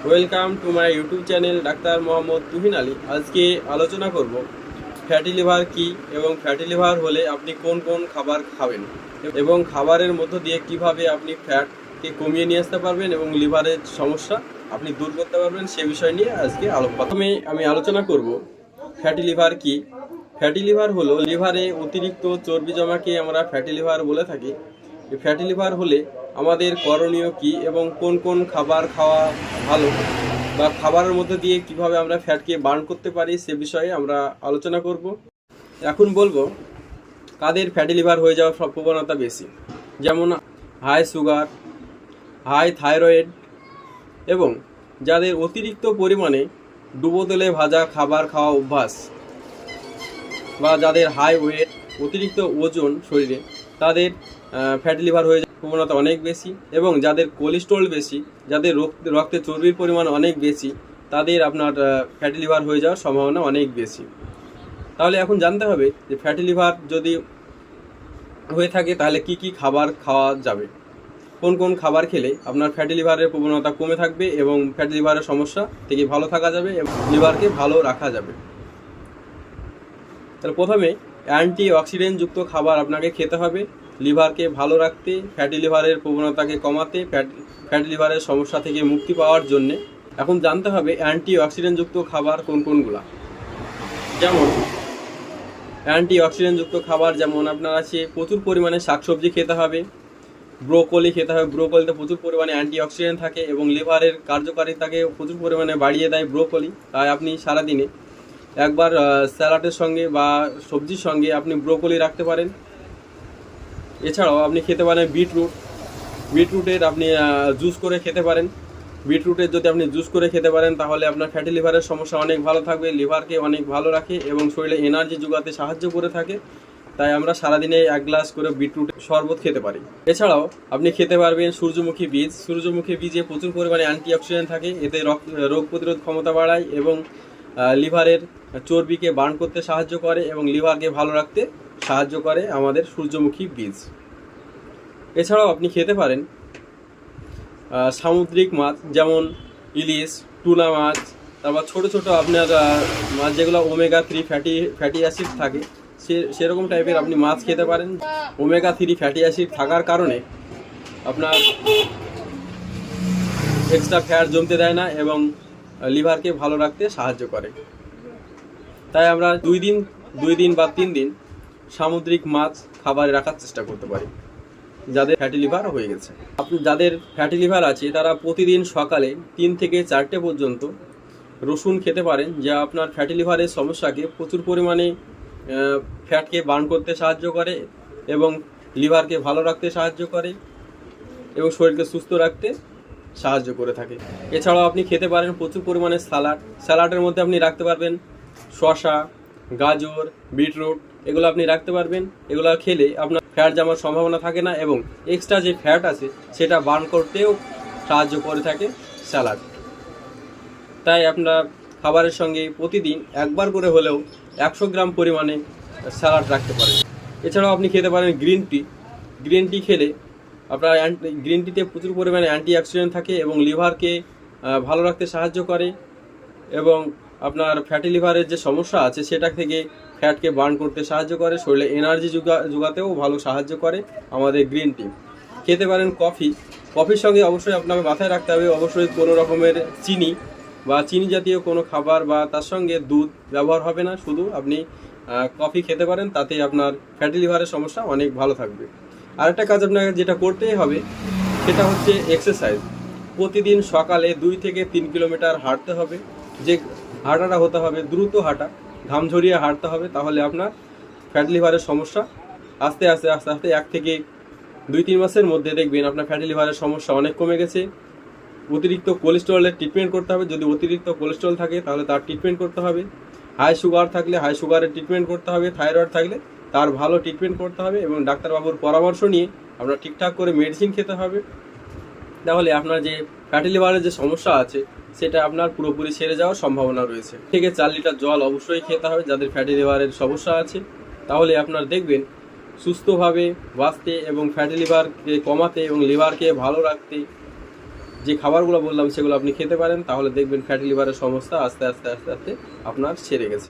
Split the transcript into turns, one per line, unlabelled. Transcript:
Welcome to my YouTube channel doctor Mohammad Tuhin Ali. আজকে আলোচনা করব ফ্যাটি লিভার কি এবং ফ্যাটি লিভার হলে আপনি কোন কোন খাবার খাবেন এবং খাবারের মধ্য দিয়ে কিভাবে আপনি ফ্যাটকে কমিয়ে নিয়ে আসতে পারবেন এবং লিভারের সমস্যা আপনি দূর করতে পারবেন সে বিষয় নিয়ে আজকে প্রথমে আমি আলোচনা করব ফ্যাটি লিভার কি। ফ্যাটি লিভার হলো লিভারে অতিরিক্ত চর্বি জমাকে আমরা ফ্যাটি লিভার বলে থাকি। ফ্যাটি লিভার হলে আমাদের করণীয় কি এবং কোন কোন খাবার খাওয়া ভালো বা খাবারের মধ্যে দিয়ে কিভাবে আমরা ফ্যাটকে বার্ন করতে পারি সে বিষয়ে আমরা আলোচনা করব। এখন বলবো কাদের ফ্যাটি লিভার হয়ে যাওয়ার প্রবণতা বেশি, যেমন হাই সুগার, হাই থাইরয়েড এবং যাদের অতিরিক্ত পরিমাণে ডুবো তেলে ভাজা খাবার খাওয়া অভ্যাস বা যাদের হাই ওয়েট অতিরিক্ত ওজন শরীরে তাদের ফ্যাটি লিভার হয়ে যাওয়ার প্রবণতা অনেক বেশি এবং যাদের কোলেস্টেরল বেশি, যাদের রক্তে চর্বির পরিমাণ অনেক বেশি তাদের আপনার ফ্যাটি লিভার হয়ে যাওয়ার সম্ভাবনা অনেক বেশি। তাহলে এখন জানতে হবে যে ফ্যাটি লিভার যদি হয়ে থাকে তাহলে কি কি খাবার খাওয়া যাবে, কোন কোন খাবার খেলে আপনার ফ্যাটি লিভারের প্রবণতা কমে থাকবে এবং ফ্যাটি লিভারের সমস্যা থেকে ভালো থাকা যাবে এবং লিভারকে ভালো রাখা যাবে। তাহলে প্রথমে অ্যান্টি অক্সিডেন্টযুক্ত খাবার আপনাকে খেতে হবে লিভারকে ভালো রাখতে, ফ্যাটি লিভারের প্রবণতাকে কমাতে, ফ্যাটি লিভারের সমস্যা থেকে মুক্তি পাওয়ার জন্যে। এখন জানতে হবে অ্যান্টি অক্সিডেন্টযুক্ত খাবার কোন কোনগুলা। যেমন অ্যান্টি অক্সিডেন্টযুক্ত খাবার যেমন আপনার আছে প্রচুর পরিমাণে শাকসবজি খেতে হবে, ব্রোকলি খেতে হবে। ব্রোকলিতে প্রচুর পরিমাণে অ্যান্টি অক্সিডেন্ট থাকে এবং লিভারের কার্যকারিতাকে প্রচুর পরিমাণে বাড়িয়ে দেয় ব্রোকলি। তাই আপনি সারাদিনে একবার স্যালাডের সঙ্গে বা সবজির সঙ্গে আপনি ব্রোকলি রাখতে পারেন। এছাড়াও আপনি খেতে পারেন বিটরুটের আপনি জুস করে খেতে পারেন। বিটরুটের যদি আপনি জুস করে খেতে পারেন তাহলে আপনার ফ্যাটি লিভারের সমস্যা অনেক ভালো থাকবে, লিভারকে অনেক ভালো রাখে এবং শরীরে এনার্জি যোগাতে সাহায্য করে থাকে। তাই আমরা সারাদিনে 1 গ্লাস করে বিটরুটের শরবত খেতে পারি। এছাড়াও আপনি খেতে পারবেন সূর্যমুখী বীজ। সূর্যমুখী বীজে প্রচুর পরিমাণে অ্যান্টিঅক্সিডেন্ট থাকে, এতে রোগ প্রতিরোধ ক্ষমতা বাড়ায় এবং লিভারের চর্বিকে বার্ন করতে সাহায্য করে এবং লিভারকে ভালো রাখতে সাহায্য করে আমাদের সূর্যমুখী বীজ। এছাড়াও আপনি খেতে পারেন সামুদ্রিক মাছ, যেমন ইলিশ, টুনা মাছ, তারপর ছোট ছোট আপনার মাছ যেগুলো ওমেগা 3 ফ্যাটি অ্যাসিড থাকে সেরকম টাইপের আপনি মাছ খেতে পারেন। ওমেগা 3 ফ্যাটি অ্যাসিড থাকার কারণে আপনার এক্সট্রা ফ্যাট জমতে দেয় না এবং লিভারকে ভালো রাখতে সাহায্য করে। তাই আমরা 2 দিন বা 3 দিন সামুদ্রিক মাছ খাবারে রাখার চেষ্টা করতে পারি যাদের ফ্যাটি লিভার হয়ে গেছে। যাদের ফ্যাটি লিভার আছে তারা প্রতিদিন সকালে 3 থেকে 4টে পর্যন্ত রসুন খেতে পারেন, যা আপনার ফ্যাটি লিভারের সমস্যাকে প্রচুর পরিমাণে ফ্যাটকে বার্ন করতে সাহায্য করে এবং লিভারকে ভালো রাখতে সাহায্য করে এবং শরীরকে সুস্থ রাখতে সাহায্য করে থাকে। এছাড়াও আপনি খেতে পারেন প্রচুর পরিমাণে স্যালাডের মধ্যে আপনি রাখতে পারবেন শসা, গাজর, বিটরুট, এগুলো আপনি রাখতে পারবেন। এগুলো খেলে আপনার ফ্যাট জমার সম্ভাবনা থাকে না এবং এক্সট্রা যে ফ্যাট আছে সেটা বার্ন করতেও সাহায্য করে থাকে স্যালাড। তাই আপনার খাবারের সঙ্গে প্রতিদিন একবার করে হলেও 100 গ্রাম পরিমাণে স্যালাড রাখতে পারেন। এছাড়াও আপনি খেতে পারেন গ্রিন টি খেলে আপনার গ্রিন টিতে প্রচুর পরিমাণে অ্যান্টিঅক্সিডেন্ট থাকে এবং লিভারকে ভালো রাখতে সাহায্য করে এবং আপনার ফ্যাটি লিভারের যে সমস্যা আছে সেটা থেকে ফ্যাটকে বার্ন করতে সাহায্য করে, শরীরে এনার্জি যোগাতেও ভালো সাহায্য করে আমাদের গ্রিন টি। খেতে পারেন কফির সঙ্গে অবশ্যই আপনাকে মাথায় রাখতে হবে অবশ্যই কোনো রকমের চিনি বা চিনি জাতীয় কোনো খাবার বা তার সঙ্গে দুধ ব্যবহার হবে না, শুধু আপনি কফি খেতে পারেন, তাতে আপনার ফ্যাটি লিভারের সমস্যা অনেক ভালো থাকবে। আরেকটা কাজ আপনাকে যেটা করতেই হবে সেটা হচ্ছে এক্সারসাইজ। প্রতিদিন সকালে 2 থেকে 3 কিলোমিটার হাঁটতে হবে। যে হাঁটাটা হতে হবে দ্রুত হাঁটা, ঘাম ঝরিয়ে হাঁটতে হবে, তাহলে আপনার ফ্যাটি লিভারের সমস্যা আস্তে আস্তে 1 থেকে 2-3 মাসের মধ্যে দেখবেন আপনার ফ্যাটি লিভারের সমস্যা অনেক কমে গেছে। অতিরিক্ত কোলেস্টেরলের ট্রিটমেন্ট করতে হবে, যদি অতিরিক্ত কোলেস্টেরল থাকে তাহলে তার ট্রিটমেন্ট করতে হবে। হাই সুগার থাকলে হাই সুগারের ট্রিটমেন্ট করতে হবে, থাইরয়েড থাকলে তার ভালো ট্রিটমেন্ট করতে হবে এবং ডাক্তারবাবুর পরামর্শ নিয়ে আপনার ঠিকঠাক করে মেডিসিন খেতে হবে। তাহলে আপনার যে ফ্যাটি লিভারের যে সমস্যা আছে সেটা আপনার পুরোপুরি সেরে যাওয়ার সম্ভাবনা রয়েছে। থেকে 4 লিটার জল অবশ্যই খেতে হবে যাদের ফ্যাটি লিভারের সমস্যা আছে, তাহলে আপনার দেখবেন সুস্থভাবে বাঁচতে এবং ফ্যাটি লিভারকে কমাতে এবং লিভারকে ভালো রাখতে যে খাবারগুলো বললাম সেগুলো আপনি খেতে পারেন, তাহলে দেখবেন ফ্যাটি লিভারের সমস্যা আস্তে আস্তে আস্তে আস্তে আপনার সেরে গেছে।